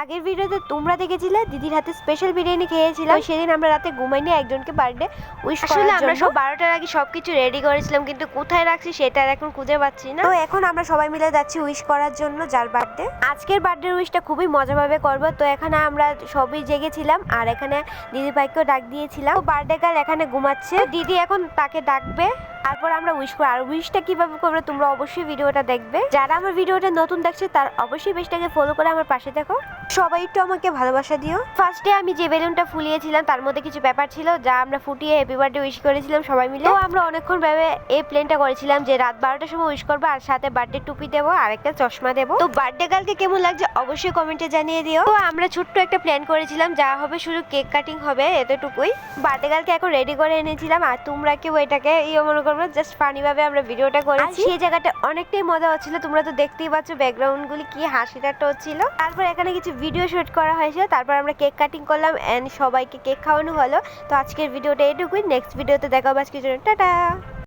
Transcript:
আগের ভিডিওতে তোমরা দেখেছিলে দিদির হাতে স্পেশাল বিরিয়ানি খেয়েছিলাম। সেদিন আমরা রাতে ঘুমাইনি একজনকে বার্থডে উইশ করার জন্য। আমরা সব 12টার আগে সবকিছু রেডি করেছিলাম, কিন্তু কোথায় রাখছি সেটা আর এখন খুঁজে পাচ্ছি না। তো এখন আমরা সবাই মিলে যাচ্ছি উইশ করার জন্য যার বার্থডে। আজকের বার্থডে উইশটা খুবই মজাভাবে করবো। তো এখানে আমরা সবই জেগেছিলাম আর এখানে দিদি ভাইকেও ডাক দিয়েছিলাম। বার্থডে গার্ল এখানে ঘুমাচ্ছে, দিদি এখন তাকে ডাকবে, তারপর আমরা উইশ করব। আর উইশটা কিভাবে করবে তোমরা অবশ্যই ভিডিওটা দেখবে। যারা আমার ভিডিওটা নতুন দেখছে তার অবশ্যই পেজটাকে ফলো করে আমার পাশে দেখো। সবাই একটু আমাকে ভালোবাসা দিও। ফার্স্টে আমি যে বেলুনটা ফুলিয়েছিলাম তার মধ্যে কিছু ব্যাপার ছিল যা আমরা ফুটিয়ে হ্যাপি বার্থডে উইশ করেছিলাম সবাই মিলে। তো আমরা অনেকক্ষণ ভেবে এই প্ল্যানটা করেছিলাম যে রাত 12টার সময় উইশ করবো আর সাথে বার্থডে টুপি দেবো আর একটা চশমা দেবো। তো বার্থডে গার্লকে কেমন লাগছে অবশ্যই কমেন্টে জানিয়ে দিও। তো আমরা ছোট্ট একটা প্ল্যান করেছিলাম, যা হবে শুধু কেক কাটিং হবে, এতটুকুই। বার্থডে গার্লকে এখন রেডি করে এনেছিলাম আর তোমরা কেউ এটাকে মনে করবো জাস্ট ফানি ভাবে আমরা ভিডিওটা করেছি। সেই জায়গাটা অনেকটাই মজা হচ্ছিল, তোমরা তো দেখতেই পাচ্ছ ব্যাকগ্রাউন্ড গুলি কি হাসি ঠাট্টা হচ্ছিল। তারপর এখানে কিছু ভিডিও শুট করা হয়েছে, তারপর আমরা কেক কাটিং করলাম এন্ড সবাইকে কেক খাওয়ানো হলো। তো আজকের ভিডিওটা এটুকুই, নেক্সট ভিডিওতে দেখা হবে আজকের জন্য, টাটা।